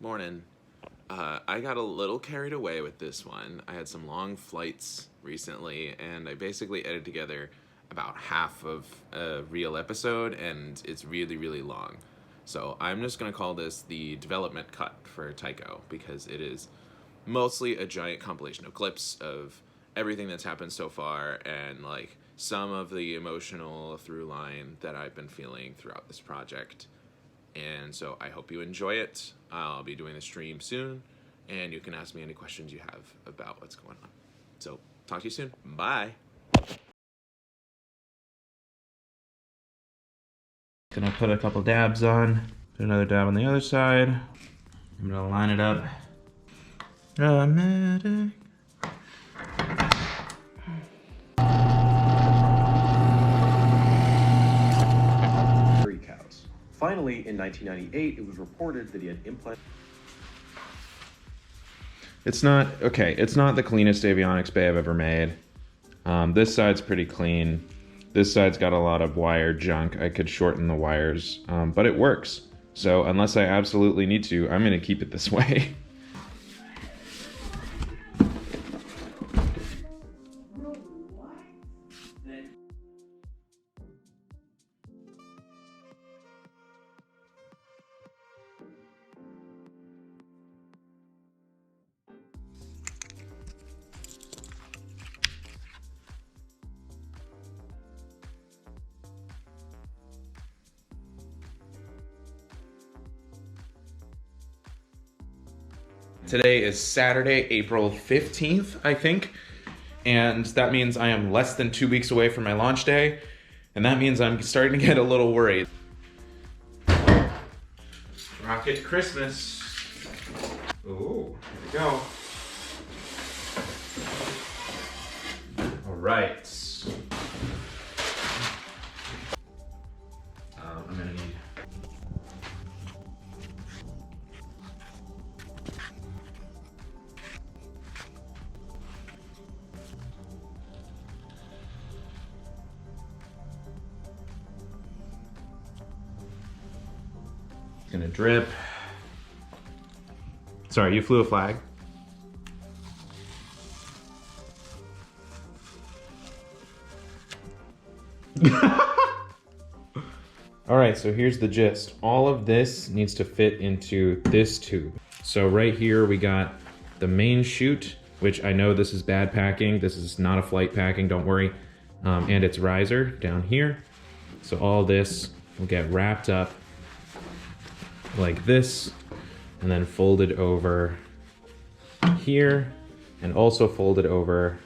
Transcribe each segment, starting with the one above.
Morning. I got a little carried away with this one. I had some long flights recently, and I basically edited together about half of a real episode, and it's really, really long. So I'm just going to call this the development cut for TYCHO, because it is mostly a giant compilation of clips of everything that's happened so far, and like some of the emotional through line that I've been feeling throughout this project. And so I hope you enjoy it. I'll be doing the stream soon, and you can ask me any questions you have about what's going on. So talk to you soon. Bye. Gonna put a couple dabs on, put another dab on the other side. I'm gonna line it up. Dramatic. Cows. Finally, in 1998, it was reported that he had implanted. It's not, okay, it's not the cleanest avionics bay I've ever made. This side's pretty clean. This side's got a lot of wire junk. I could shorten the wires, but it works. So unless I absolutely need to, I'm gonna keep it this way. Today is Saturday, April 15th, I think. And that means I am less than 2 weeks away from my launch day. And that means I'm starting to get a little worried. Rocket Christmas. Ooh, here we go. All right. I'm gonna need gonna drip. Sorry, you flew a flag. All right, so here's the gist. All of this needs to fit into this tube. So right here we got the main chute, which I know this is bad packing. This is not a flight packing, don't worry. And its riser down here. So all this will get wrapped up like this, and then folded over here, and also folded over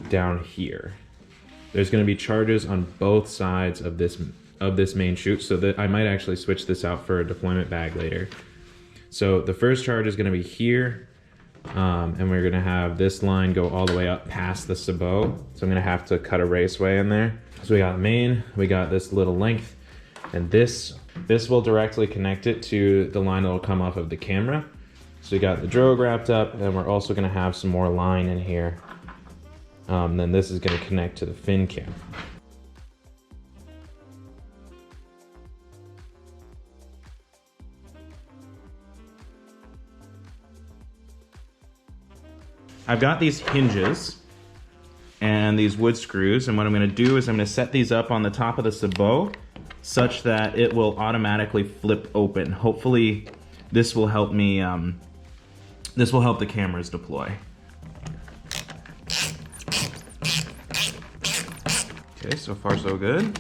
down here. There's going to be charges on both sides of this main chute, so that I might actually switch this out for a deployment bag later. So the first charge is going to be here, and we're going to have this line go all the way up past the sabot. So I'm going to have to cut a raceway in there. So we got main, we got this little length, and this will directly connect it to the line that will come off of the camera. So we got the drogue wrapped up, and we're also going to have some more line in here. Then this is going to connect to the fin cam. I've got these hinges and these wood screws, and what I'm going to do is I'm going to set these up on the top of the sabot such that it will automatically flip open. Hopefully this will help me, this will help the cameras deploy. Okay, so far so good.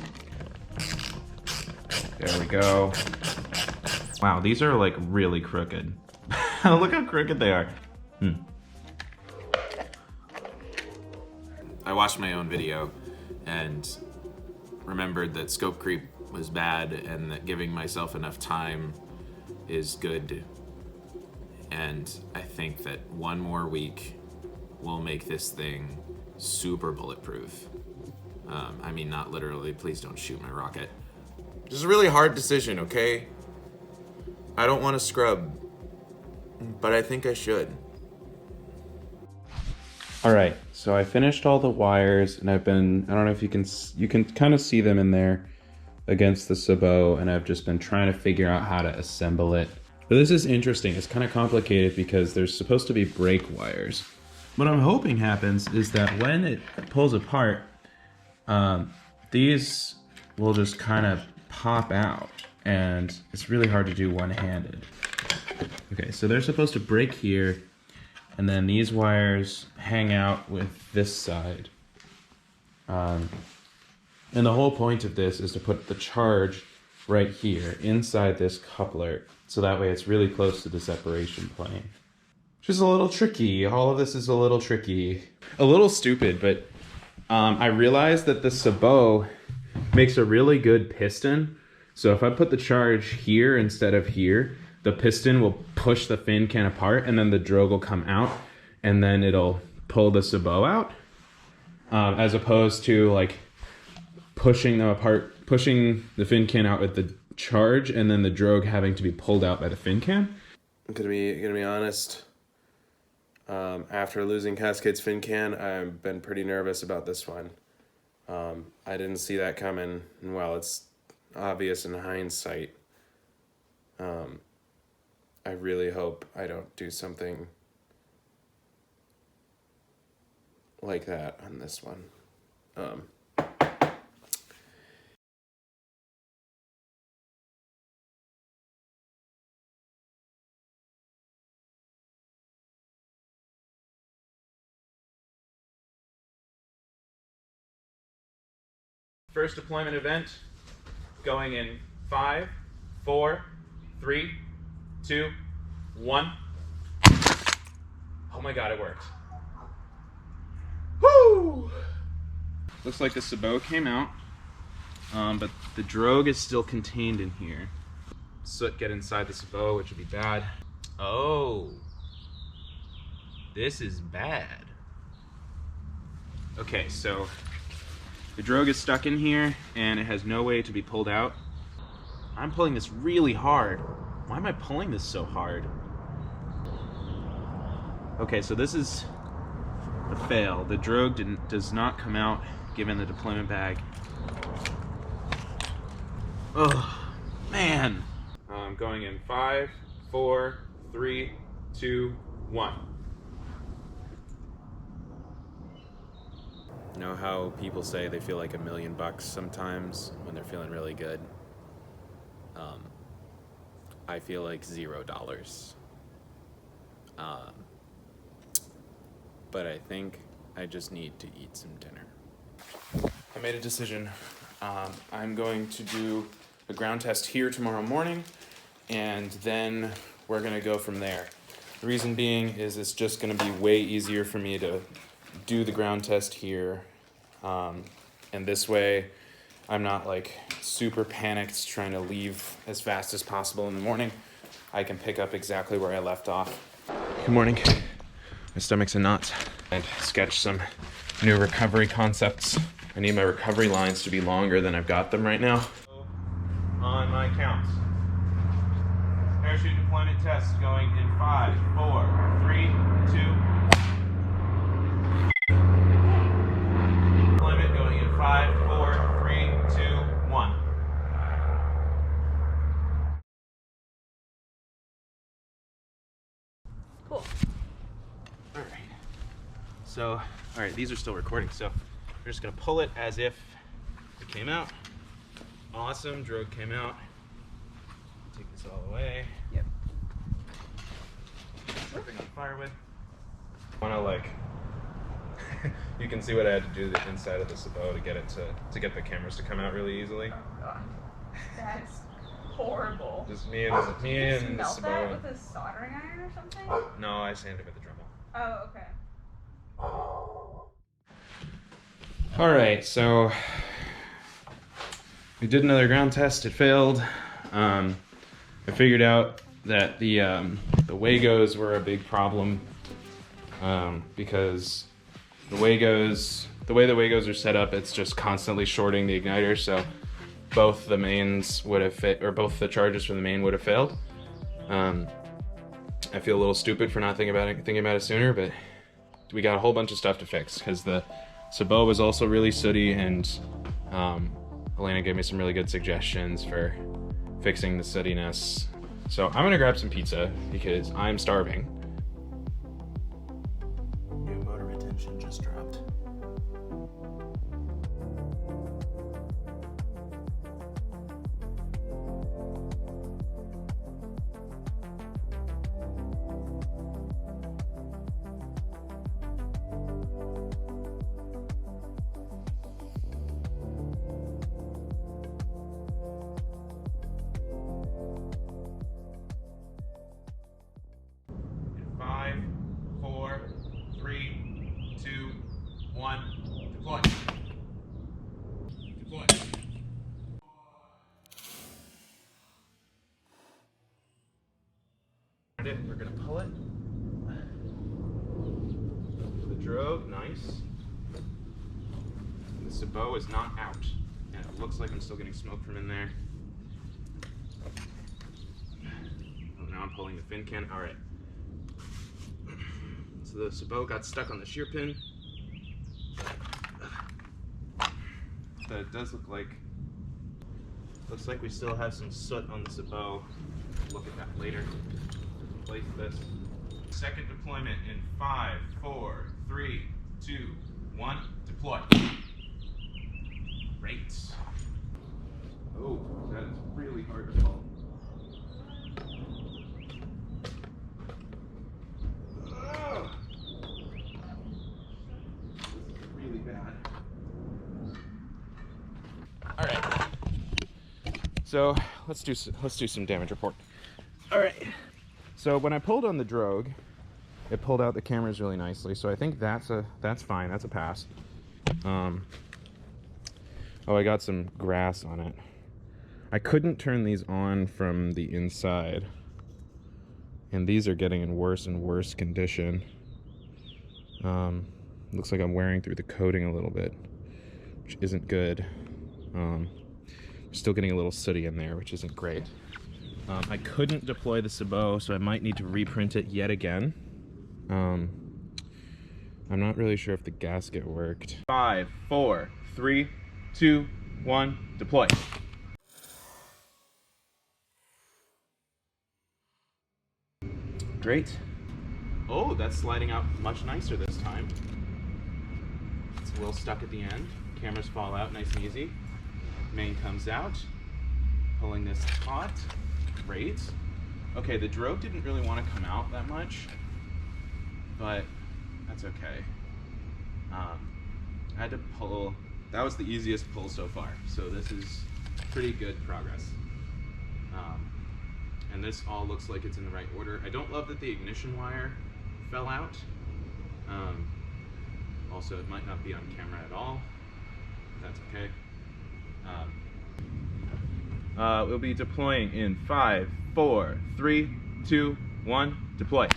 There we go. Wow, these are like really crooked. Look how crooked they are. I watched my own video and remembered that scope creep was bad, and that giving myself enough time is good. And I think that one more week will make this thing super bulletproof. I mean, not literally, please don't shoot my rocket. This is a really hard decision, okay? I don't want to scrub, but I think I should. All right, so I finished all the wires, and I don't know if you can kind of see them in there against the sabot, and I've just been trying to figure out how to assemble it. But this is interesting. It's kind of complicated because there's supposed to be brake wires. What I'm hoping happens is that when it pulls apart, these will just kind of pop out, and it's really hard to do one-handed. Okay, so they're supposed to break here, and then these wires hang out with this side. And the whole point of this is to put the charge right here inside this coupler, so that way it's really close to the separation plane. Which is a little tricky. All of this is a little tricky. A little stupid, but I realized that the sabot makes a really good piston. So if I put the charge here instead of here, the piston will push the fin can apart, and then the drogue will come out, and then it'll pull the sabot out, as opposed to like pushing them apart, pushing the fin can out with the charge, and then the drogue having to be pulled out by the fin can. I'm gonna be honest. After losing Cascade's fin can, I've been pretty nervous about this one. I didn't see that coming, and well, it's obvious in hindsight. I really hope I don't do something like that on this one. First deployment event, going in 5, 4, 3, 2, 1. Oh my god, it worked. Woo! Looks like the sabot came out, but the drogue is still contained in here. Soot get inside the sabot, which would be bad. Oh, this is bad. Okay, so the drogue is stuck in here, and it has no way to be pulled out. I'm pulling this really hard. Why am I pulling this so hard? Okay, so this is a fail. The drogue does not come out given the deployment bag. Oh, man. Going in 5, 4, 3, 2, 1. You know how people say they feel like $1 million sometimes when they're feeling really good? I feel like $0. But I think I just need to eat some dinner. I made a decision. I'm going to do a ground test here tomorrow morning, and then we're gonna go from there. The reason being is it's just gonna be way easier for me to do the ground test here, and this way I'm not like super panicked trying to leave as fast as possible in the morning. I can pick up exactly where I left off. Good morning. My stomach's in knots. I'd sketch some new recovery concepts. I need my recovery lines to be longer than I've got them right now. On my count. Parachute deployment test going in 5, 4, 3, 2. Deployment going in 5, 4, 3, 2, 1. Cool. Alright. So, alright, these are still recording, so we're just gonna pull it as if it came out. Awesome, drogue came out. Take this all away. Yep. Dripping on firewood. Wanna like you can see what I had to do to the inside of the sabot to get it to get the cameras to come out really easily. Oh god. That's horrible. Just me and Did you the melt that sabot. with a soldering iron or something? No, I sanded with the Dremel. Oh, okay. Alright, so we did another ground test, it failed. I figured out that the Wagos were a big problem because the way the Wagos are set up, it's just constantly shorting the igniter, so both the mains would have both the charges from the main would have failed. I feel a little stupid for not thinking about it sooner, but we got a whole bunch of stuff to fix because the sabot was also really sooty, and Elena gave me some really good suggestions for fixing the sootiness. So I'm gonna grab some pizza because I'm starving. New motor retention just dropped. In 5, 4, 3, 2, 1, deploy. Deploy. We're gonna pull it. The drogue, nice. The sabot is not out. And it looks like I'm still getting smoke from in there. Oh, now I'm pulling the fin can. All right. So the sabot got stuck on the shear pin. But it does look like, looks like we still have some soot on the sabot. Look at that later. Replace this. Second deployment in 5, 4, 3, 2, 1, deploy. Great. Oh, that is really hard to pull. Oh. This is really bad. All right. So let's do some damage report. All right. So when I pulled on the drogue, it pulled out the cameras really nicely. So I think that's fine. That's a pass. Oh, I got some grass on it. I couldn't turn these on from the inside, and these are getting in worse and worse condition. Looks like I'm wearing through the coating a little bit, which isn't good. Still getting a little sooty in there, which isn't great. I couldn't deploy the sabot, so I might need to reprint it yet again. I'm not really sure if the gasket worked. 5, 4, 3, 2, 1, deploy. Great. Oh, that's sliding out much nicer this time. It's a little stuck at the end. Cameras fall out nice and easy. Main comes out. Pulling this taut. Great. Okay, the drogue didn't really want to come out that much, but that's okay. I had to pull. That was the easiest pull so far, so this is pretty good progress. And this all looks like it's in the right order. I don't love that the ignition wire fell out. Also, it might not be on camera at all. That's okay. We'll be deploying in 5, 4, 3, 2, 1, deploy.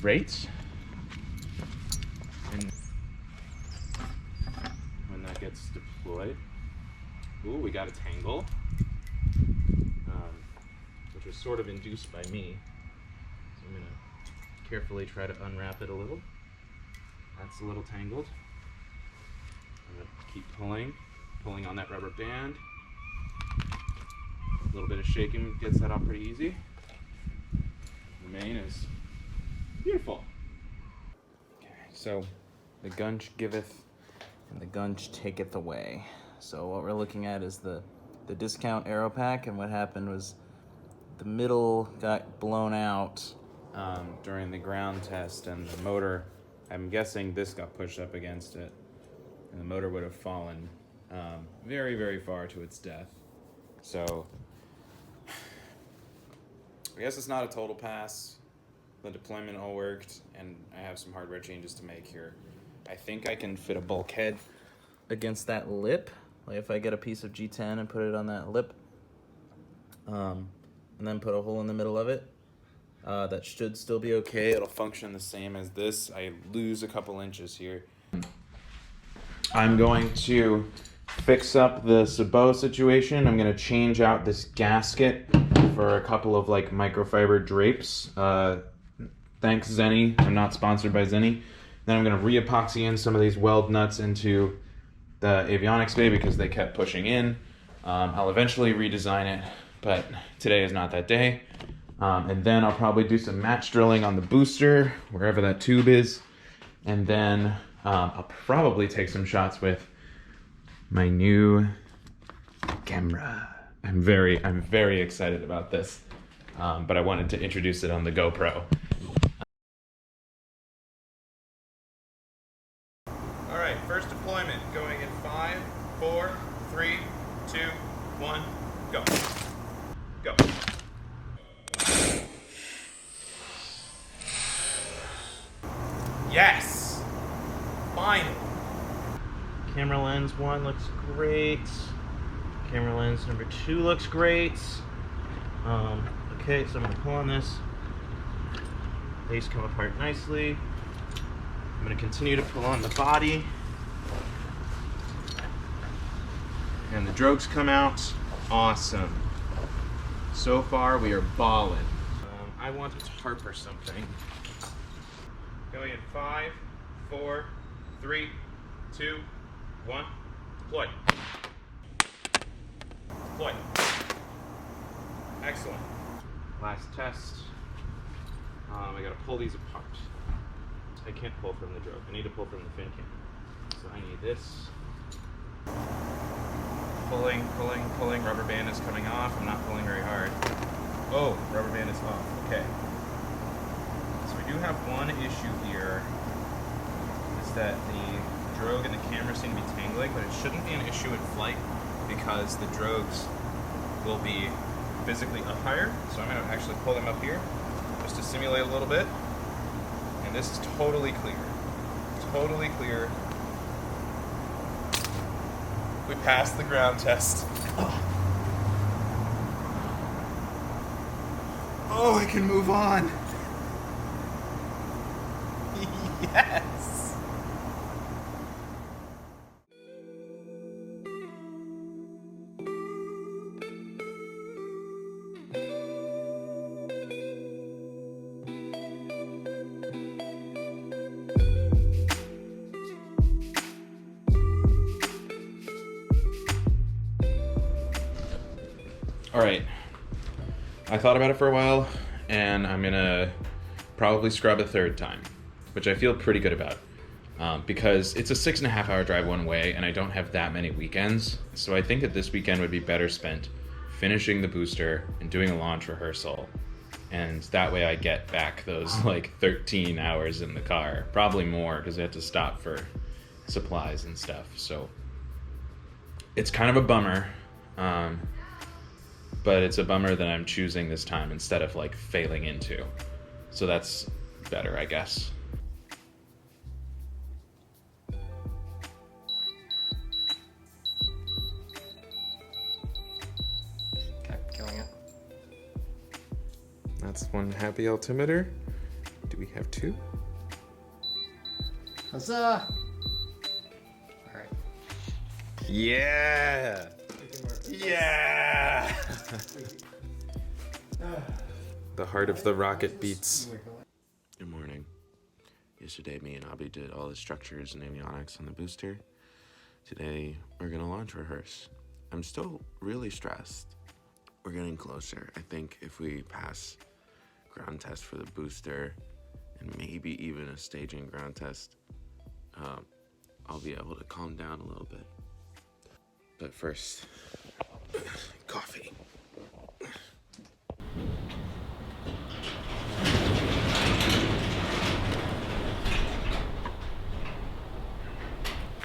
Great. And when that gets deployed, ooh, we got a tangle, which was sort of induced by me. So I'm gonna carefully try to unwrap it a little. That's a little tangled. I'm gonna keep pulling on that rubber band. A little bit of shaking gets that off pretty easy. The main is beautiful. Okay, so the gunge giveth and the gunge taketh away. So what we're looking at is the discount aero pack, and what happened was the middle got blown out during the ground test, and the motor, I'm guessing this got pushed up against it, and the motor would have fallen very, very far to its death. So I guess it's not a total pass. The deployment all worked, and I have some hardware changes to make here. I think I can fit a bulkhead against that lip. Like if I get a piece of G10 and put it on that lip, and then put a hole in the middle of it, that should still be okay. It'll function the same as this. I lose a couple inches here. I'm going to fix up the sabot situation. I'm going to change out this gasket for a couple of like microfiber drapes. Thanks Zenny. I'm not sponsored by Zenny. Then I'm going to re-epoxy in some of these weld nuts into the avionics bay because they kept pushing in. I'll eventually redesign it, but today is not that day. And then I'll probably do some match drilling on the booster, wherever that tube is. And then I'll probably take some shots with my new camera. I'm very excited about this, but I wanted to introduce it on the GoPro. All right, first deployment going in 5, 4, 3, 2, 1, go. Go. Yes! Finally! Camera lens 1 looks great. Camera lens number 2 looks great. Okay, so I'm gonna pull on this. These come apart nicely. I'm gonna continue to pull on the body. And the drogues come out. Awesome. So far, we are ballin'. I want to tarp or something. Going in 5, 4, 3, 2, 1, deploy. Deploy. Excellent. Last test. I gotta pull these apart. I can't pull from the drogue. I need to pull from the fin cam. So I need this. Pulling, pulling, pulling. Rubber band is coming off. I'm not pulling very hard. Oh, rubber band is off. Okay. So we do have one issue here. Is that the drogue and the camera seem to be tangling, but it shouldn't be an issue in flight because the drogues will be physically up higher. So I'm going to actually pull them up here just to simulate a little bit. And this is totally clear. Totally clear. We passed the ground test. Oh, I can move on. Yes. All right, I thought about it for a while, and I'm gonna probably scrub a third time, which I feel pretty good about, because it's a 6.5 hour drive one way, and I don't have that many weekends, so I think that this weekend would be better spent finishing the booster and doing a launch rehearsal, and that way I get back those like 13 hours in the car, probably more, because I had to stop for supplies and stuff, so it's kind of a bummer. But it's a bummer that I'm choosing this time instead of like failing into. So that's better, I guess. Kept killing it. That's one happy altimeter. Do we have 2? Huzzah! Alright. Yeah! Yeah! The heart of the rocket beats. Good morning. Yesterday, me and Abhi did all the structures and avionics on the booster. Today, we're gonna launch rehearse. I'm still really stressed. We're getting closer. I think if we pass ground test for the booster and maybe even a staging ground test, I'll be able to calm down a little bit. But first, coffee.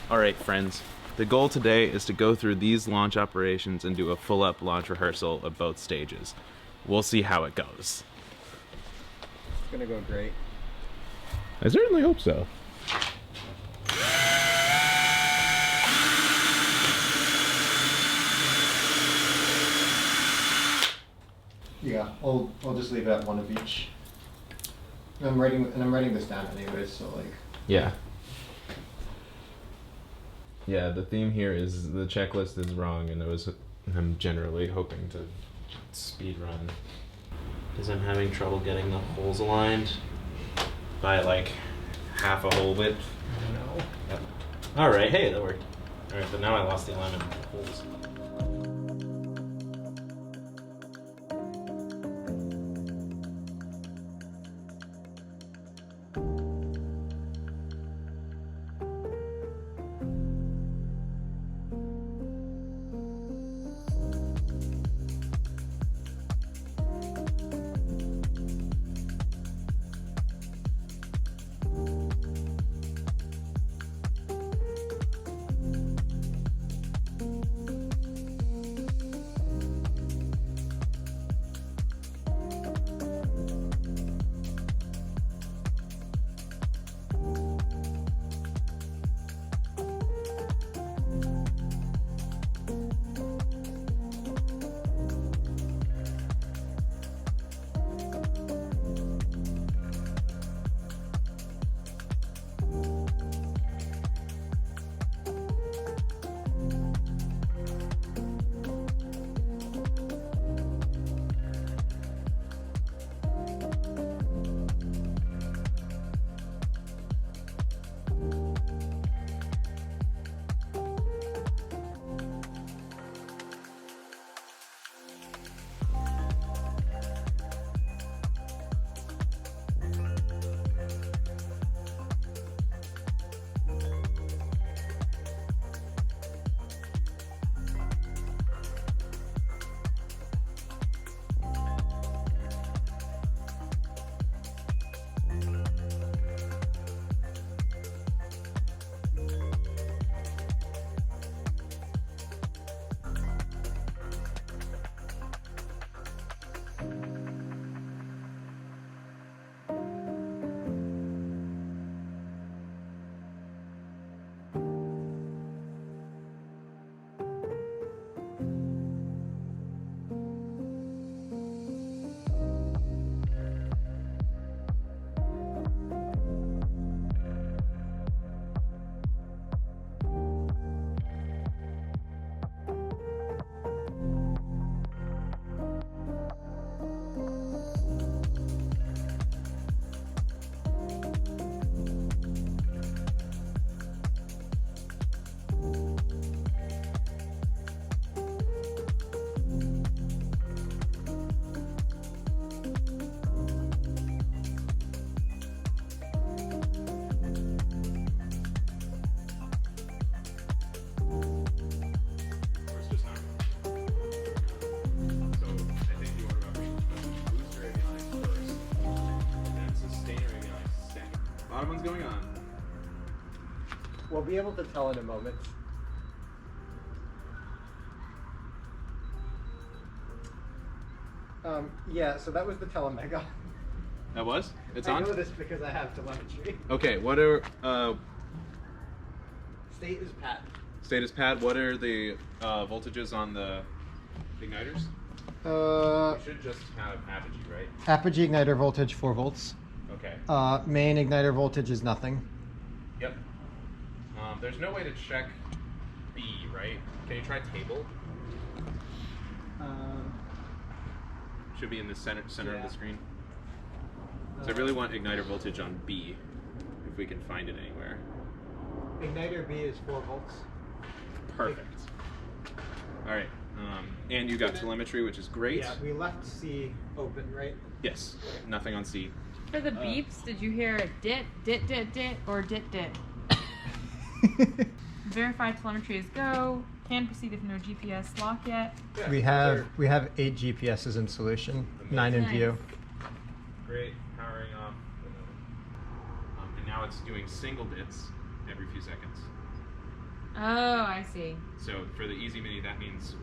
All right, friends. The goal today is to go through these launch operations and do a full-up launch rehearsal of both stages. We'll see how it goes. It's gonna go great. I certainly hope so. Yeah, I'll just leave it at one of each. I'm writing this down anyways, so like. Yeah. Yeah, the theme here is the checklist is wrong, and I'm generally hoping to speed run. Because I'm having trouble getting the holes aligned by like half a whole width. No. Yep. All right, hey, that worked. All right, but now I lost the alignment of the holes. A lot of one's going on. We'll be able to tell in a moment. Yeah, so that was the telemega. That was? It's I on? know this because I have telemetry. Okay, what are, State is pat. status pad, what are the voltages on the igniters? You should just have Apogee, right? Apogee igniter voltage 4 volts. Okay. Main igniter voltage is nothing. Yep. There's no way to check B, right? Can you try table? Should be in the center Yeah. of the screen. So I really want igniter voltage on B, if we can find it anywhere. Igniter B is 4 volts. Perfect. All right. And you got telemetry, which is great. Yeah, we left C open, right? Yes. Nothing on C. For the beeps, did you hear a dit, or dit? Verified telemetry is go. Can proceed if no GPS lock yet. Yeah, We have 8 GPSs in solution, 9 in Nice. view. Great. Powering off. And now it's doing single bits every few seconds. Oh, I see. So for the Easy Mini, that means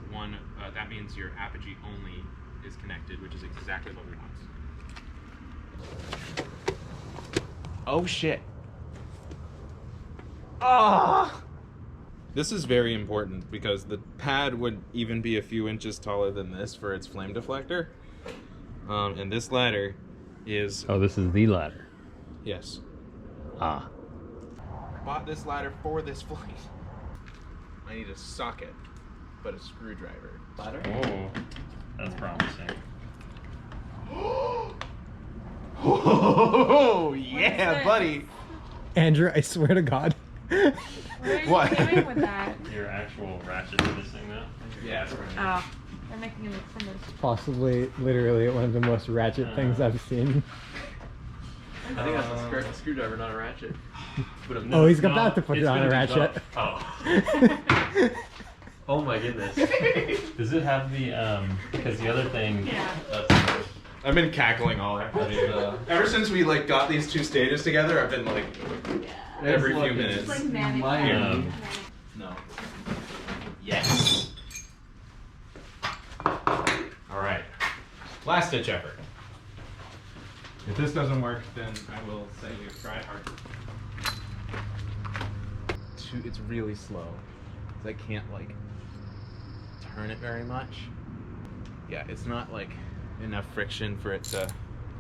that means your Apogee only is connected, which is exactly what we want. Oh shit! Ah! This is very important because the pad would even be a few inches taller than this for its flame deflector, and this ladder is Oh, this is the ladder. yes. Ah. Bought this ladder for this flight. I need a socket, but a screwdriver. Ladder? Oh, that's promising. Oh What is yeah, this? buddy! Andrew, I swear to God. Where are you What? going with that? Your actual ratchet for this thing, though? Yeah, it's Oh, they're making it from this. Possibly, literally, one of the most ratchet things I've seen. I think that's a screwdriver, not a ratchet. But Oh, he's about to put it on a ratchet. Oh. Oh my goodness. Does it have the, because the other thing... Yeah. I've been cackling all afternoon. Ever since we like got these two stages together, I've been like every few minutes. It's like manic. No. Yes. All right. Last ditch effort. If this doesn't work, then I will say you try hard. It's really slow. I can't like turn it very much. Yeah, it's not like enough friction for it to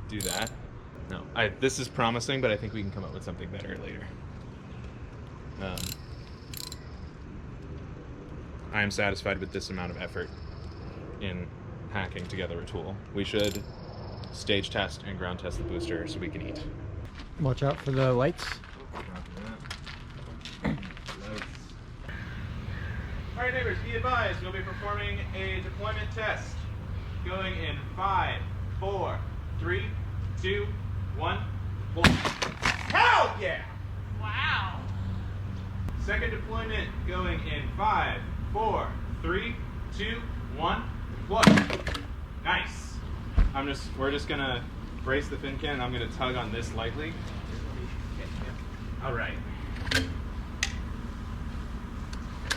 do that. No, this is promising, but I think we can come up with something better later. I am satisfied with this amount of effort in hacking together a tool. We should stage test and ground test the booster so we can eat. Watch out for the lights. All right, neighbors, be advised, we'll be performing a deployment test. Going in 5, 4, 3, 2, 1, deploy. Hell yeah! Wow. Second deployment going in 5, 4, 3, 2, 1, deploy. Nice. We're just gonna brace the fin can and I'm gonna tug on this lightly. All right.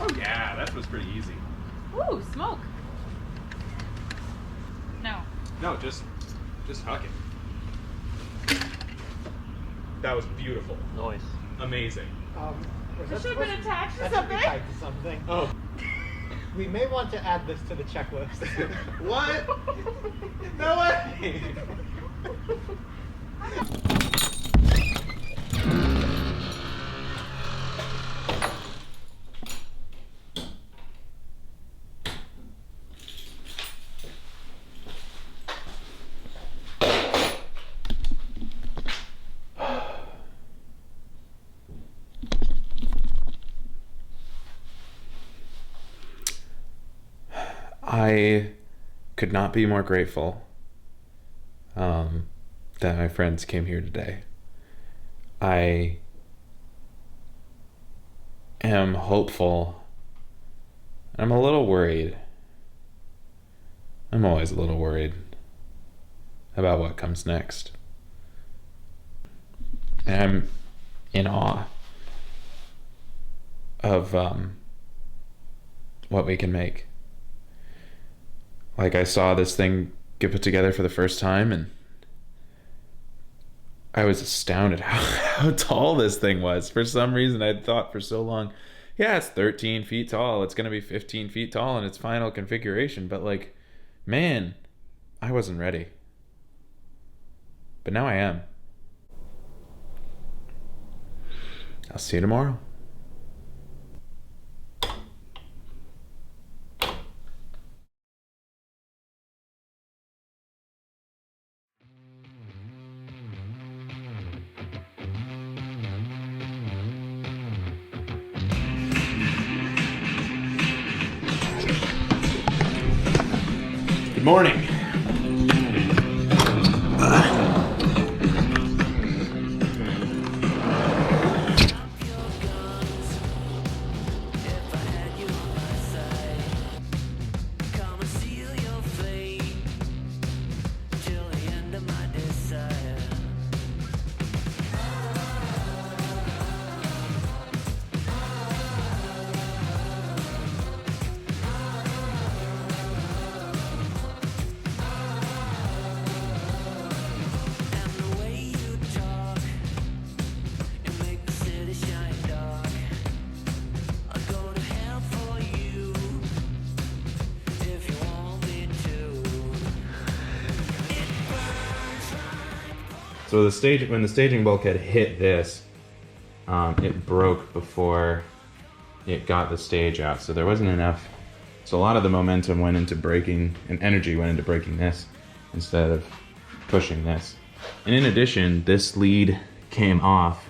Oh yeah, that was pretty easy. Ooh, smoke. No. No, just huck it. That was beautiful. Noise. Amazing. This should have been attached to something. Oh. We may want to add this to the checklist. What? No way! I could not be more grateful that my friends came here today. I am hopeful. I'm a little worried. I'm always a little worried about what comes next. And I'm in awe of what we can make. Like, I saw this thing get put together for the first time and I was astounded how tall this thing was. For some reason, I'd thought for so long, yeah, it's 13 feet tall. It's going to be 15 feet tall in its final configuration. But like, man, I wasn't ready. But now I am. I'll see you tomorrow. Good morning. So when the staging bulkhead hit this, it broke before it got the stage out. So there wasn't enough. So a lot of the momentum went into breaking, and energy went into breaking this instead of pushing this. And in addition, this lead came off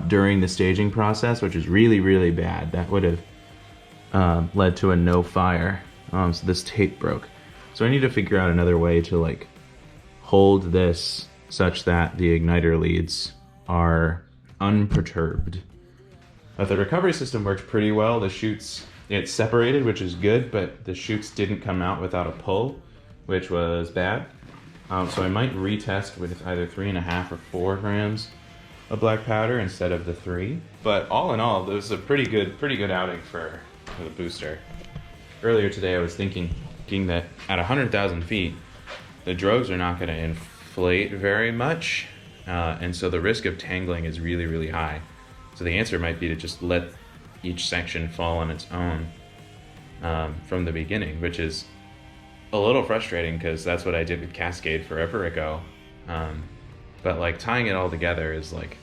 during the staging process, which is really, really bad. That would have led to a no fire. So this tape broke. So I need to figure out another way to like hold this such that the igniter leads are unperturbed. The recovery system works pretty well. The chutes, it's separated, which is good, but the chutes didn't come out without a pull, which was bad. So I might retest with either 3.5 or 4 grams of black powder instead of the 3. But all in all, it was a pretty good outing for the booster. Earlier today, I was thinking that at 100,000 feet, the drogues are not going to inflate very much, and so the risk of tangling is really, really high. So the answer might be to just let each section fall on its own from the beginning, which is a little frustrating because that's what I did with Cascade forever ago. But like tying it all together is like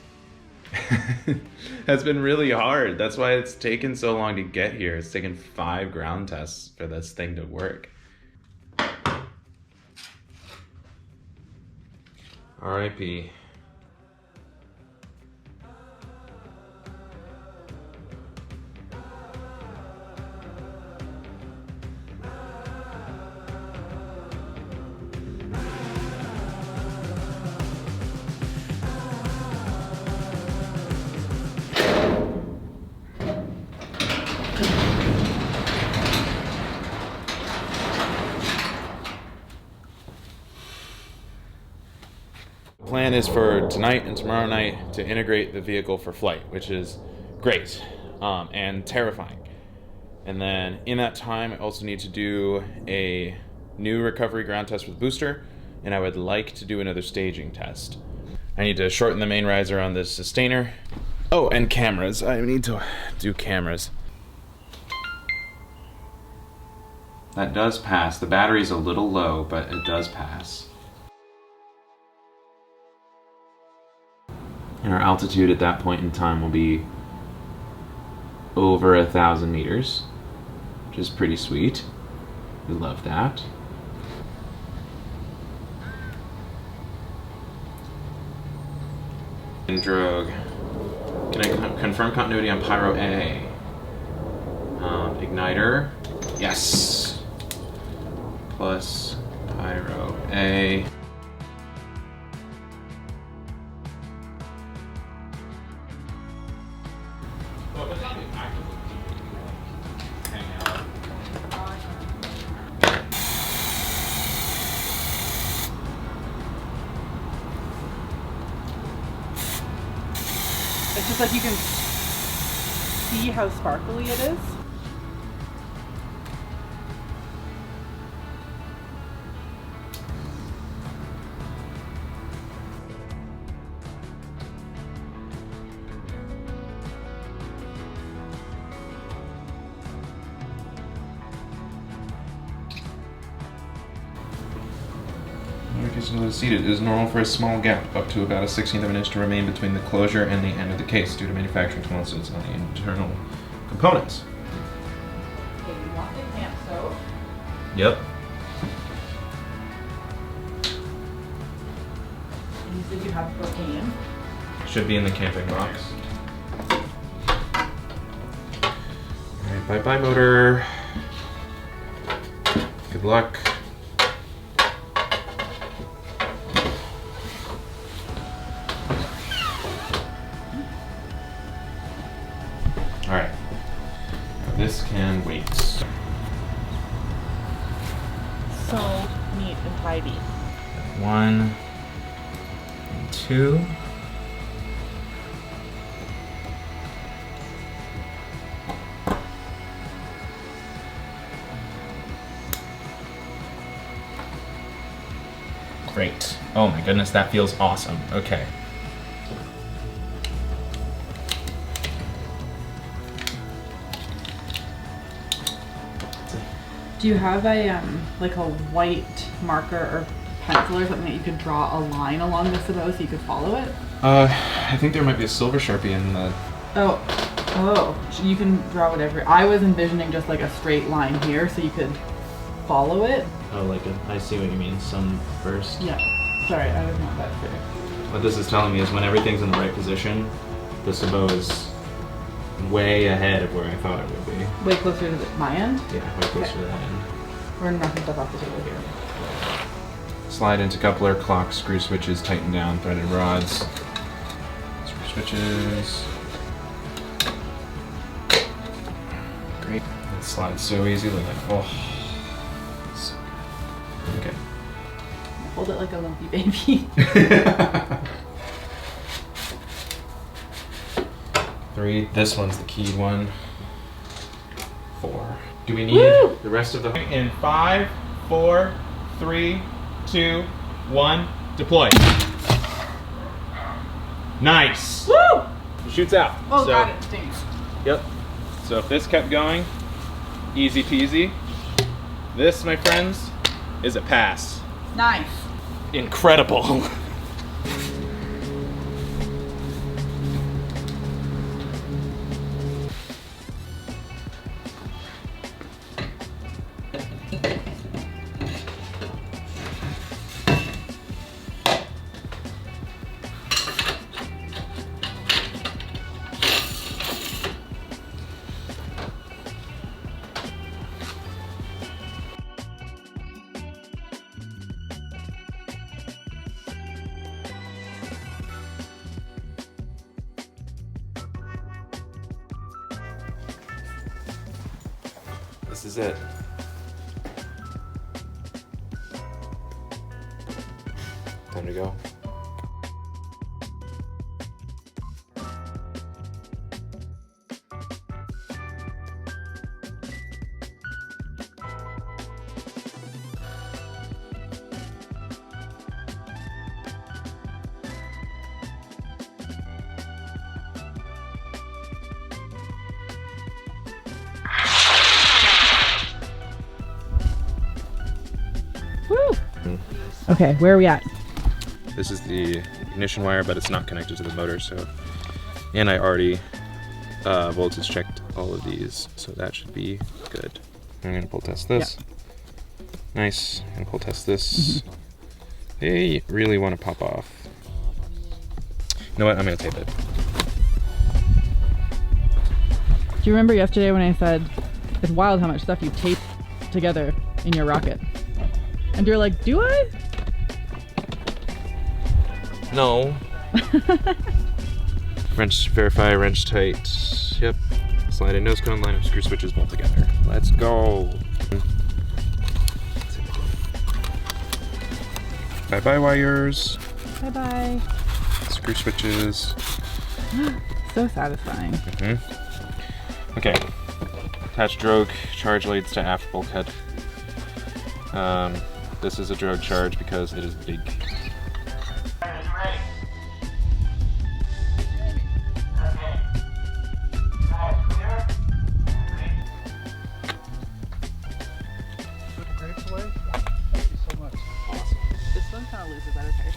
has been really hard. That's why it's taken so long to get here. It's taken 5 ground tests for this thing to work. R.I.P. Plan is for tonight and tomorrow night to integrate the vehicle for flight, which is great and terrifying. And then in that time, I also need to do a new recovery ground test with booster, and I would like to do another staging test. I need to shorten the main riser on this sustainer. Oh, and cameras. I need to do cameras. That does pass. The battery's a little low, but it does pass. And our altitude at that point in time will be over 1,000 meters, which is pretty sweet. We love that. And drogue. Can I confirm continuity on Pyro A? Igniter. Yes. Plus Pyro A. It's just like you can see how sparkly it is. Seated. It is normal for a small gap up to about a 1/16 of an inch to remain between the closure and the end of the case due to manufacturing tolerances on the internal components. Okay, you want the camp stove. Yep. And you said you have propane. Should be in the camping box. Alright, bye-bye motor. Good luck. Alright. This can wait. So neat and tidy. 1 and 2. Great. Oh my goodness, that feels awesome. Okay. Do you have a like a white marker or pencil or something that you could draw a line along the sabot so you could follow it? I think there might be a silver Sharpie in the... Oh, you can draw whatever. I was envisioning just like a straight line here so you could follow it. Oh, like I see what you mean. Some first. Yeah. Sorry, I was not that clear. What this is telling me is when everything's in the right position, the sabot is way ahead of where I thought it would be. Way closer to my end? Yeah, way closer to that end. We're knocking stuff off the table here. Slide into coupler, clock, screw switches, tighten down, threaded rods. Screw switches. Great. It slides so easy, look like, oh. So good. Okay. Hold it like a lumpy baby. 3. This one's the keyed one. 4. Do we need the rest of the... In 5, 4, 3, 2, 1, deploy. Nice. Woo! It shoots out. Oh, got it. Thanks. Yep. So if this kept going, easy peasy. This, my friends, is a pass. Nice. Incredible. This is it. Time to go. Okay, where are we at? This is the ignition wire, but it's not connected to the motor, so... And I already voltage checked all of these, so that should be good. I'm gonna pull test this. Yep. Nice. I'm gonna pull test this. They really want to pop off. You know what? I'm gonna tape it. Do you remember yesterday when I said, it's wild how much stuff you tape together in your rocket? And you're like, do I? No. Wrench, verify, wrench tight. Yep. Slide in nose cone, line up screw switches, bolt together. Let's go. Bye-bye wires. Bye-bye. Screw switches. So satisfying. Okay. Attach drogue charge leads to aft bulkhead. This is a drogue charge because it is big. This one kind of loses better tires.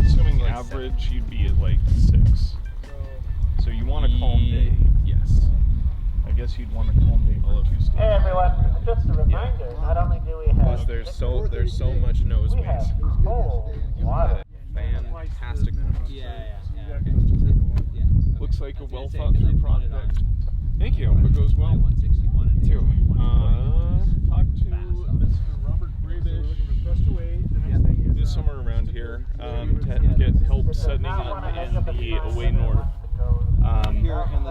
Assuming average, you'd be at like 6. So you want a calm day. Yes. I guess you'd want a calm day for 2 stages. Hey everyone, just a reminder, not only do we have... Plus there's so much nose we space. have cold water. Fantastic. Looks like a well thought through project. Thank you. Hope it goes well. Too. Talk to Mr. Robert Grabish this summer around here to get help setting up in the away north.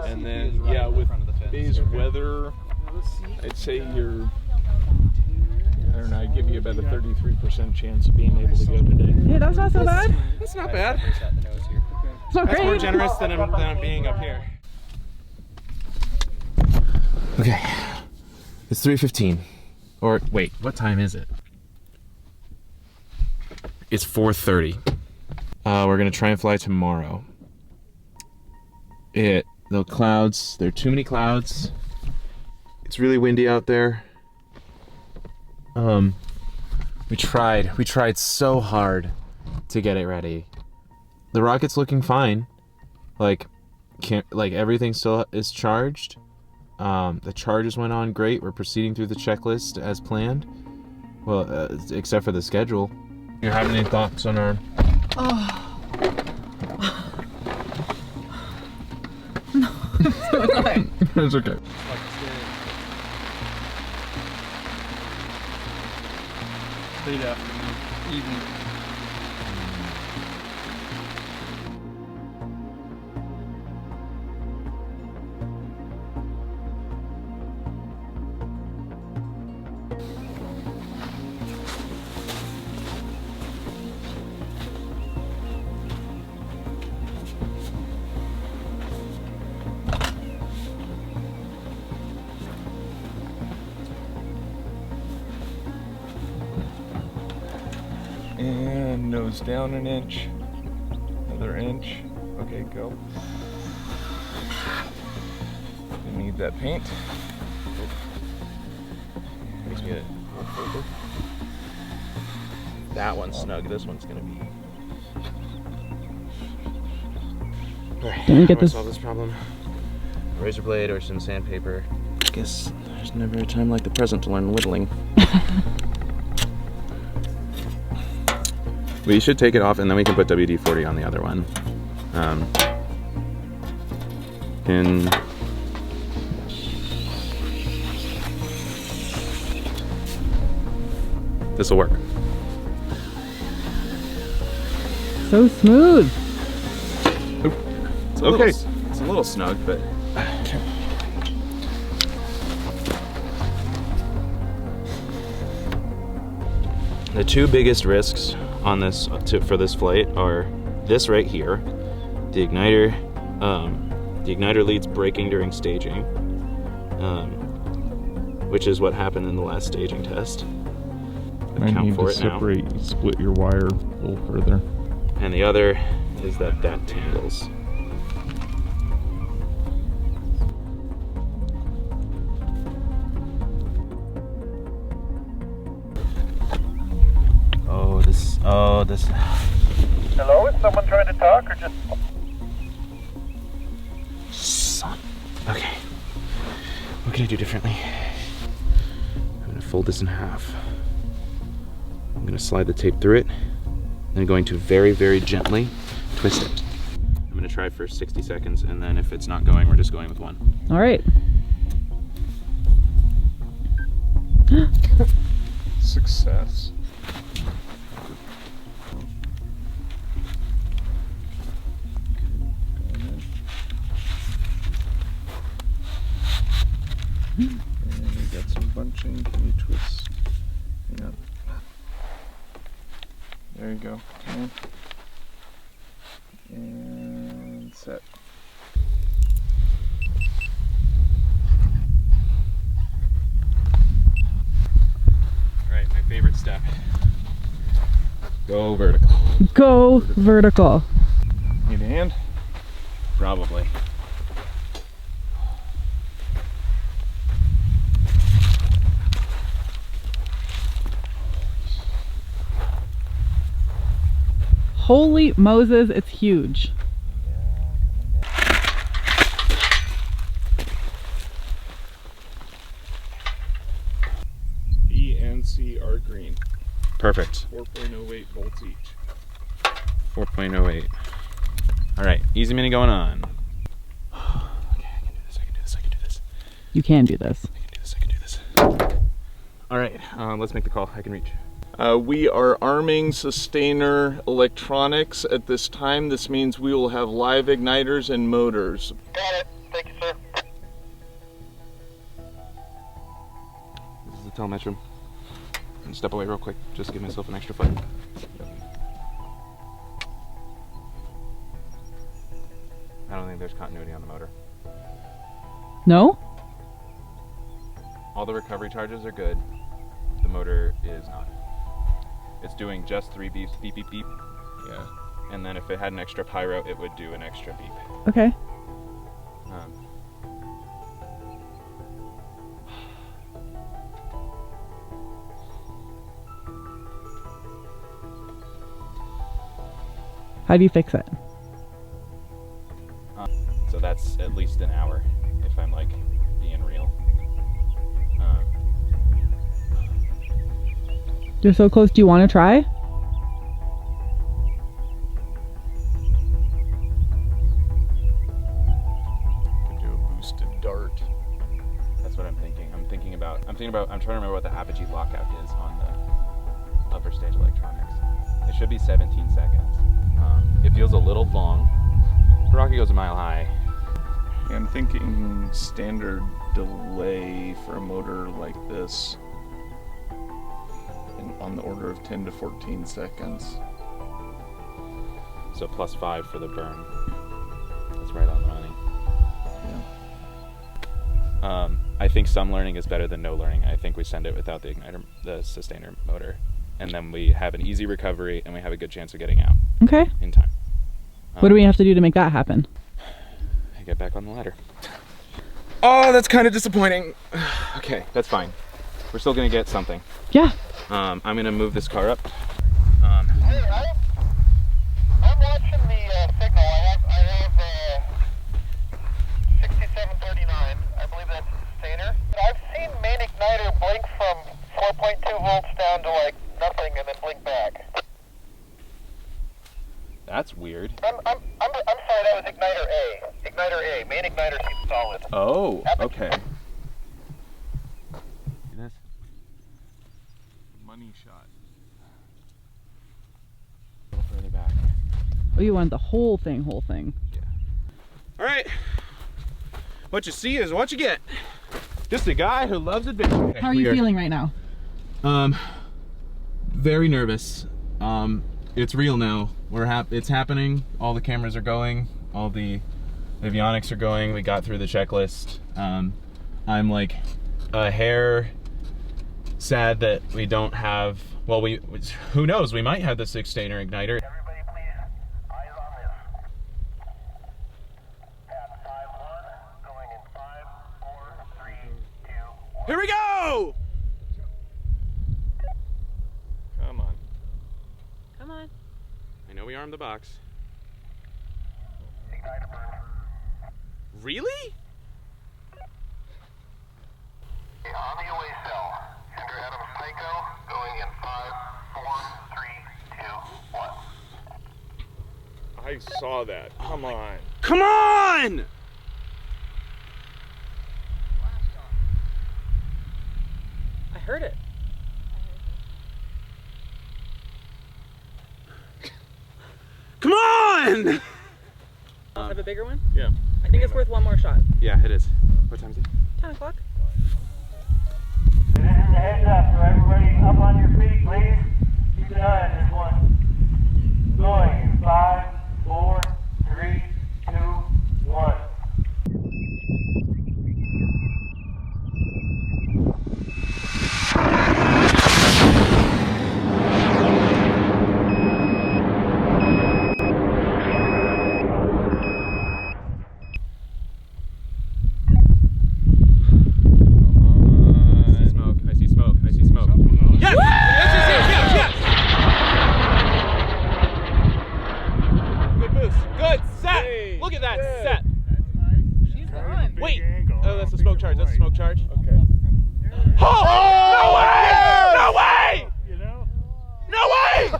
And then, yeah, with today's weather, I'd say you're, I don't know, I'd give you about a 33% chance of being able to go today. Yeah, that's not so bad. That's not bad. It's not That's great. more generous than I'm being up here. Okay, it's 3:15. Or wait, what time is it? It's 4:30. We're gonna try and fly tomorrow. The clouds, there are too many clouds. It's really windy out there. We tried so hard to get it ready. The rocket's looking fine. Like everything still is charged. The charges went on great. We're proceeding through the checklist as planned. Well, except for the schedule. You have any thoughts on our So it's fine. It's okay. Late afternoon, evening. And nose down an inch, another inch. Okay, go. You need that paint. Makes me a little further. That one's snug. This one's gonna be. Alright, Can we get how do I this? solve this problem? A razor blade or some sandpaper. I guess there's never a time like the present to learn whittling. We should take it off and then we can put WD-40 on the other one. This will work. So smooth. It's okay. It's a little snug, but. The two biggest risks on this for this flight are this right here, the igniter leads breaking during staging, which is what happened in the last staging test. I need to split your wire a little further. And the other is that tangles. Oh, this. Hello, is someone trying to talk or just... Son. Okay. What can I do differently? I'm gonna fold this in half. I'm gonna slide the tape through it. Then going to very, very gently twist it. I'm gonna try for 60 seconds, and then if it's not going, we're just going with one. All right. Success. And we got some bunching. Can you twist? Hang on. There you go. Okay. And set. Alright, my favorite step. Go vertical. Go vertical. Need a hand? Probably. Holy Moses, it's huge. E and C are green. Perfect. 4.08 volts each. 4.08. Alright, easy mini going on. Okay, I can do this. You can do this. I can do this. Alright, let's make the call. I can reach. We are arming sustainer electronics at this time. This means we will have live igniters and motors. Got it. Thank you, sir. This is the telemetrum. I'm gonna step away real quick, just to give myself an extra foot. I don't think there's continuity on the motor. No? All the recovery charges are good. The motor is not. It's doing just 3 beeps, beep, beep, beep. Yeah. And then if it had an extra pyro, it would do an extra beep. Okay. How do you fix it? So that's at least an hour if I'm like being real. You're so close. Do you want to try? Could do dart. That's what I'm thinking. I'm thinking about, I'm trying to remember what the Apogee lockout is on the upper stage electronics. It should be 17 seconds. It feels a little long. The rocket goes a mile high. Yeah, I'm thinking standard delay for a motor like this on the order of 10 to 14 seconds. So +5 for the burn. That's right on the money. Yeah. I think some learning is better than no learning. I think we send it without the igniter, the sustainer motor, and then we have an easy recovery and we have a good chance of getting out. Okay. In time. What do we have to do to make that happen? I get back on the ladder. Oh, that's kind of disappointing. Okay, that's fine. We're still gonna get something. Yeah. I'm gonna move this car up. Hey, I'm watching the signal. I have 6739. I believe that's the sustainer. I've seen main igniter blink from 4.2 volts down to like nothing and then blink back. That's weird. I'm sorry, that was igniter A. Igniter A. Main igniter seems solid. Oh, okay. Money shot. A little further back. Oh, you want the whole thing, Yeah. All right. What you see is what you get. Just a guy who loves adventure. How are you feeling right now? Very nervous. It's real now. It's happening. All the cameras are going. All the avionics are going. We got through the checklist. I'm like a hair sad that we don't have. Well, who knows? We might have the sustainer igniter. Everybody please, eyes on this. At 5-1, going in 5, 4, 3, 2, 1. Here we go! Come on. Come on. I know we armed the box. Igniter burn. Really? On the away cell. Enter Adams TYCHO, going in 5, 4, 3, 2, 1. I saw that. Come on. Come on! I heard it. Come on! Have a bigger one? Yeah. I think it's worth one more shot. Yeah, it is. What time is it? 10 o'clock. This is a heads up, so everybody up on your feet, please. Keep an eye on this one. Going in 5, 4, 3, 2, 1. I see smoke. I see smoke. Yes! Yes! Good boost. Good set. Hey, Look at that good. set. She's gone. Wait. Oh, that's a smoke charge. That's a smoke charge. Okay. Oh! No way! No way! You know? No way!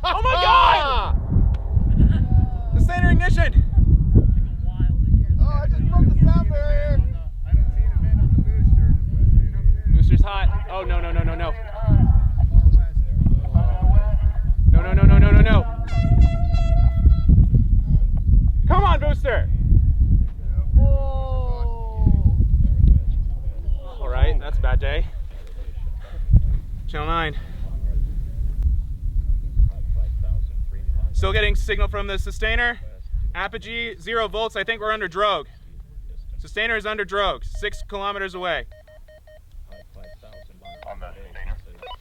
Oh my god! Sustainer ignition. Oh, I just broke the sound barrier. I don't see the vent on the booster. Booster's hot. Oh no no no no no. No no no no no no no. Come on, booster. All right, that's a bad day. Channel 9. Still getting signal from the sustainer. Apogee 0 volts. I think we're under drogue. Sustainer is under drogue, 6 kilometers away. On the sustainer.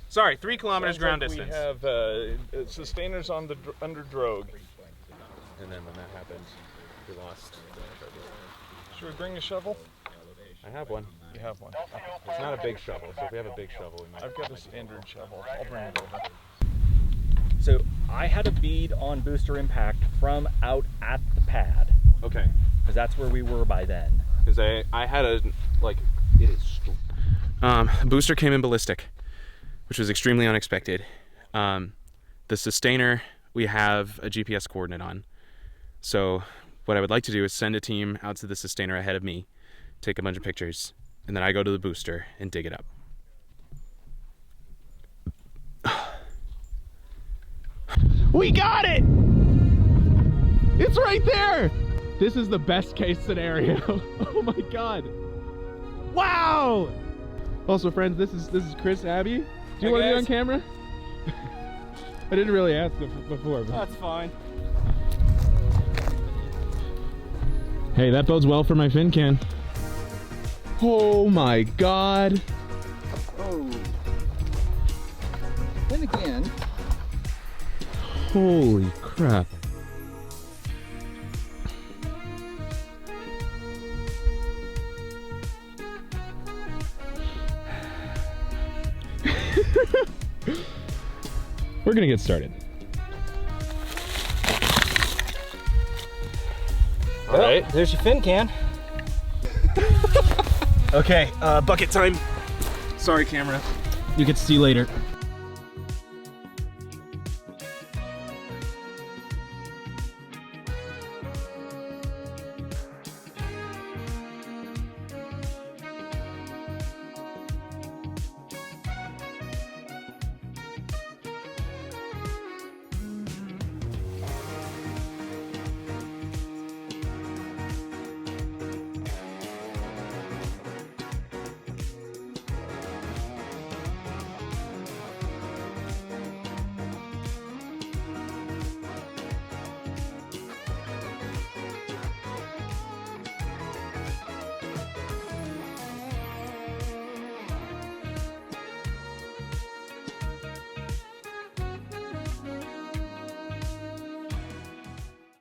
Sorry, 3 kilometers Sounds ground like distance. We have sustainers on the under drogue. And then when that happens, we lost. Should we bring a shovel? I have one. You have one. It's not a big shovel, so if we have a big shovel, we might. I've got a standard shovel. I'll bring it over. So I had a bead on booster impact from out at the pad. Okay. Because that's where we were by then. Because I had a, like, it is. Booster came in ballistic, which was extremely unexpected. The sustainer, we have a GPS coordinate on. So what I would like to do is send a team out to the sustainer ahead of me take a bunch of pictures, and then I go to the booster and dig it up. We got it! It's right there! This is the best case scenario. Oh my god. Wow! Also friends, this is Chris, Abby. Do you want to be on camera? I didn't really ask before. But... That's fine. Hey, that bodes well for my fin can. Oh my god. Oh. Then again. Holy crap. We're gonna get started. All right, there's your fin can. Okay, bucket time. Sorry, camera. You get to see later.